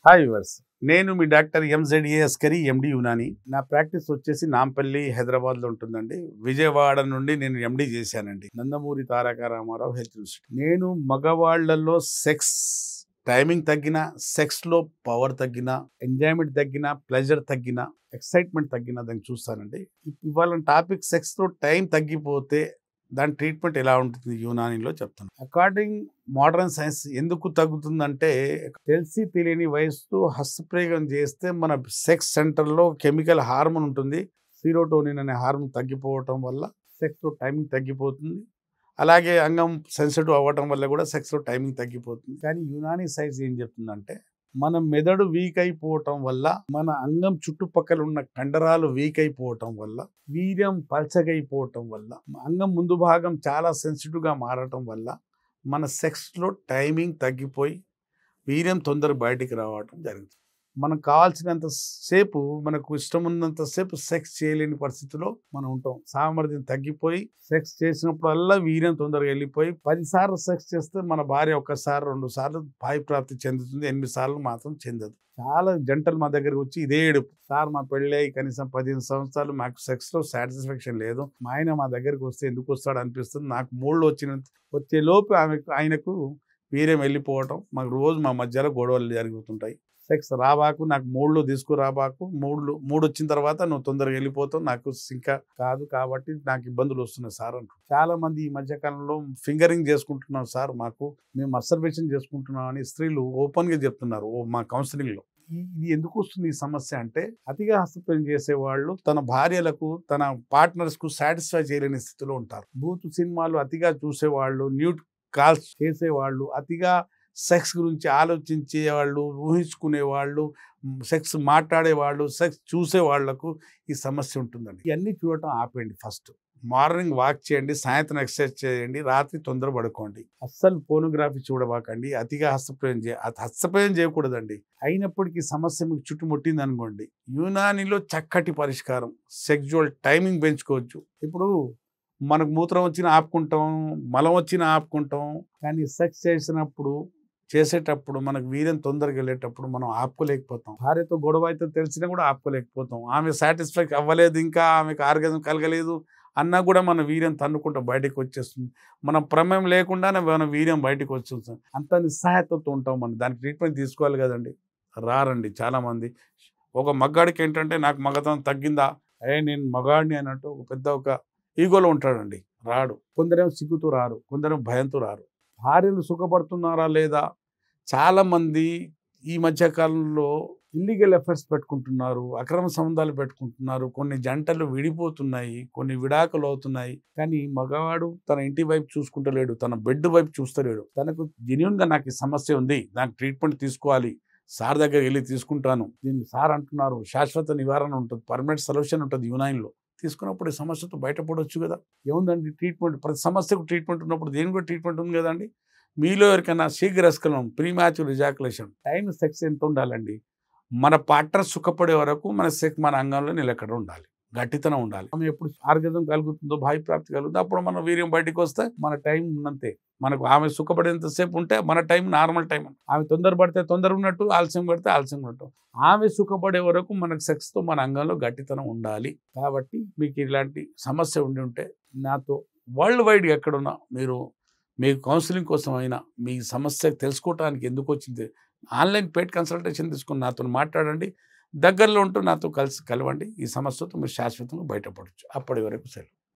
Hi verse నేను మీ doctor ఎంజెడ్ఏ Askari ఎండి యునాని. నా practice వచ్చేసి నాంపల్లి హైదరాబాద్లో ఉంటుందండి. విజయవాడ నుండి నేను ఎండి చేశానండి, నందమూరి తారక రామారావు హెల్త్ ఇన్స్టిట్యూట్. నేను మగవాళ్లలో సెక్స్ టైమింగ్ తగ్గిన, సెక్స్లో పవర్ తగ్గిన, ఎంజాయ్మెంట్ తగ్గిన, ప్లెజర్ తగ్గిన, ఎక్సైట్మెంట్ తగ్గిన దాన్ని చూస్తానండి. ఇవాళ టాపిక్ సెక్స్లో టైం తగ్గిపోతే దాని ట్రీట్మెంట్ ఎలా ఉంటుంది యునానీలో చెప్తాను. అకార్డింగ్ మోడర్న్ సైన్స్ ఎందుకు తగ్గుతుందంటే, తెలిసి తెలియని వయసుతో హస్తప్రయోగం చేస్తే మన సెక్స్ సెంటర్లో కెమికల్ హార్మోన్ ఉంటుంది, సీరోటోనిన్ అనే హార్మోన్ తగ్గిపోవటం వల్ల సెక్స్లో టైమింగ్ తగ్గిపోతుంది. అలాగే అంగం సెన్సిటివ్ అవ్వటం వల్ల కూడా సెక్స్లో టైమింగ్ తగ్గిపోతుంది. కానీ యునానీ సైన్స్ ఏం చెప్తుందంటే, మన మెదడు వీక్ అయిపోవటం వల్ల, మన అంగం చుట్టుపక్కల ఉన్న కండరాలు వీక్ అయిపోవటం వల్ల, వీర్యం పల్చగైపోవటం వల్ల, అంగం ముందు భాగం చాలా సెన్సిటివ్గా మారటం వల్ల మన సెక్స్లో టైమింగ్ తగ్గిపోయి వీర్యం తొందరగా బయటికి రావటం జరుగుతుంది. మనకు కావాల్సినంత సేపు, మనకు ఇష్టం ఉన్నంతసేపు సెక్స్ చేయలేని పరిస్థితిలో మనం ఉంటాం. సామర్థ్యం తగ్గిపోయి సెక్స్ చేసినప్పుడల్లా వీర్యం తొందరగా వెళ్ళిపోయి 10 సార్లు సెక్స్ చేస్తే మన భార్య 1 సారి 2 సార్లు ప్రాప్తి చెందుతుంది, 8 సార్లు మాత్రం చెందదు. చాలా జంటలు మా దగ్గరకు వచ్చి ఇదే ఏడుపు, సార్ మా పెళ్ళి కనీసం 15 సంవత్సరాలు మాకు సెక్స్లో సాటిస్ఫాక్షన్ లేదు, మా ఆయన మా దగ్గరికి వస్తే ఎందుకు వస్తాడు అనిపిస్తుంది, నాకు మూళ్ళు వచ్చే లోపు ఆయనకు వీర్యం వెళ్ళిపోవటం, మాకు రోజు మా మధ్యలో గొడవలు జరుగుతుంటాయి. సెక్స్ రాబాకు, నాకు మూళ్ళు తీసుకురాబాకు, మూడు వచ్చిన తర్వాత నువ్వు తొందరగా వెళ్ళిపోతావు, నాకు ఇంకా కాదు కాబట్టి నాకు ఇబ్బందులు వస్తున్నాయి సార్ అంటారు. చాలా మంది ఈ మధ్యకాలంలో ఫింగరింగ్ చేసుకుంటున్నాం సార్, మేము మస్టర్బేషన్ చేసుకుంటున్నాం అని స్త్రీలు ఓపెన్గా చెప్తున్నారు మా కౌన్సిలింగ్లో. ఇది ఎందుకు వస్తుంది ఈ సమస్య అంటే, అతిగా హస్తప్రయోగం చేసేవాళ్ళు తన భార్యలకు, తన పార్ట్నర్స్కు సాటిస్ఫై చేయలేని స్థితిలో ఉంటారు. బూతు సినిమాలు అతిగా చూసేవాళ్ళు, న్యూడ్ కాల్స్ చేసేవాళ్ళు, అతిగా సెక్స్ గురించి ఆలోచించేవాళ్ళు, ఊహించుకునేవాళ్ళు, సెక్స్ మాట్లాడేవాళ్ళు, సెక్స్ చూసేవాళ్లకు ఈ సమస్య ఉంటుందండి. ఇవన్నీ చూడటం ఆపేయండి. ఫస్ట్ మార్నింగ్ వాక్ చేయండి, సాయంత్రం ఎక్సర్సైజ్ చేయండి, రాత్రి తొందర పడుకోండి. అస్సలు పోర్నోగ్రఫీ చూడబాకండి, అతిగా హస్తప్రయోగం చేయకూడదండి. అయినప్పటికీ సమస్య మీకు చుట్టుముట్టింది అనుకోండి, యునానీలో చక్కటి పరిష్కారం, సెక్జువల్ టైమింగ్ పెంచుకోవచ్చు. ఇప్పుడు మనకు మూత్రం వచ్చిన ఆపుకుంటాం, మలం వచ్చిన ఆపుకుంటాం, కానీ సెక్స్ చేసేటప్పుడు మనకు వీర్యం తొందరగా వెళ్ళేటప్పుడు మనం ఆపుకోలేకపోతాం. భార్యతో గొడవ అయితే తెలిసినా కూడా ఆపుకోలేకపోతాం. ఆమె సాటిస్ఫై అవ్వలేదు, ఇంకా ఆమెకు ఆర్గజం కలగలేదు అన్నా కూడా మన వీర్యం తన్నుకుంటూ బయటకు వచ్చేస్తుంది. మన ప్రమేయం లేకుండానే మన వీర్యం బయటకు వచ్చేస్తుంది. అంత నిస్సహాయతతో ఉంటాం. మనం దానికి ట్రీట్మెంట్ తీసుకోవాలి కదండి. రారండి చాలామంది. ఒక మగాడికి ఏంటంటే, నాకు మగతనం తగ్గిందా, నేను మగాడిని అన్నట్టు ఒక ఈగోలో ఉంటాడండి, రాడు. కొందరేమో సిగ్గుతో రారు, కొందరేమో భయంతో రారు. భార్యలు సుఖపడుతున్నారా లేదా, చాలామంది ఈ మధ్యకాలంలో ఇల్లీగల్ ఎఫర్ట్స్ పెట్టుకుంటున్నారు, అక్రమ సంబంధాలు పెట్టుకుంటున్నారు, కొన్ని జంటలు విడిపోతున్నాయి, కొన్ని విడాకులు అవుతున్నాయి. కానీ మగవాడు తన ఇంటి వైపు చూసుకుంటలేడు, తన బెడ్ వైపు చూస్తలేడు. తనకు జెన్యూన్గా నాకు ఈ సమస్య ఉంది, నాకు ట్రీట్మెంట్ తీసుకోవాలి, సార్ దగ్గర వెళ్ళి తీసుకుంటాను, దీనికి సార్ అంటున్నారు శాశ్వత నివారణ ఉంటుంది, పర్మనెంట్ సొల్యూషన్ ఉంటుంది యునానీలో. తీసుకున్నప్పుడు ఈ సమస్యతో బయటపడవచ్చు కదా. ఏముందండి ట్రీట్మెంట్, ప్రతి సమస్యకు ట్రీట్మెంట్ ఉన్నప్పుడు దేనికి కూడా ట్రీట్మెంట్ ఉంది కదండి. మీలో ఎవరికైనా శీఘ్రస్ఖలనం, ప్రీమాచ్యూర్ ఎజాకులేషన్, టైం సెక్స్ ఎంత ఉండాలండి, మన పార్ట్నర్ సుఖపడే వరకు మన అంగంలో నిలకడ ఉండాలి, గట్టితనం ఉండాలి. ఆమె ఎప్పుడు ఆర్గజం కలుగుతుందో, ప్రాప్తి కలుగుతుందో అప్పుడు మన వీర్యం బయటకు వస్తే మన టైం ఉన్నంతే. మనకు ఆమె సుఖపడేంతసేపు ఉంటే మన టైం నార్మల్ టైం. ఆమె తొందర పడితే తొందర ఉన్నట్టు, ఆలస్యం పడితే ఆలస్యం ఉన్నట్టు. ఆమె సుఖపడే వరకు మనకు సెక్స్తో మన అంగంలో గట్టితనం ఉండాలి. కాబట్టి మీకు ఇలాంటి సమస్య ఉంటే నాతో వరల్డ్ వైడ్గా ఎక్కడున్నా మీకు కౌన్సిలింగ్ కోసం అయినా, మీ సమస్య తెలుసుకోవడానికి ఎందుకు వచ్చింది, ఆన్లైన్ పెయిడ్ కన్సల్టేషన్ తీసుకుని నాతో మాట్లాడండి. దగ్గరలో ఉంటూ నాతో కలవండి. ఈ సమస్యతో మీరు శాశ్వతంగా బయటపడవచ్చు. అప్పటి వరకు సెలవు.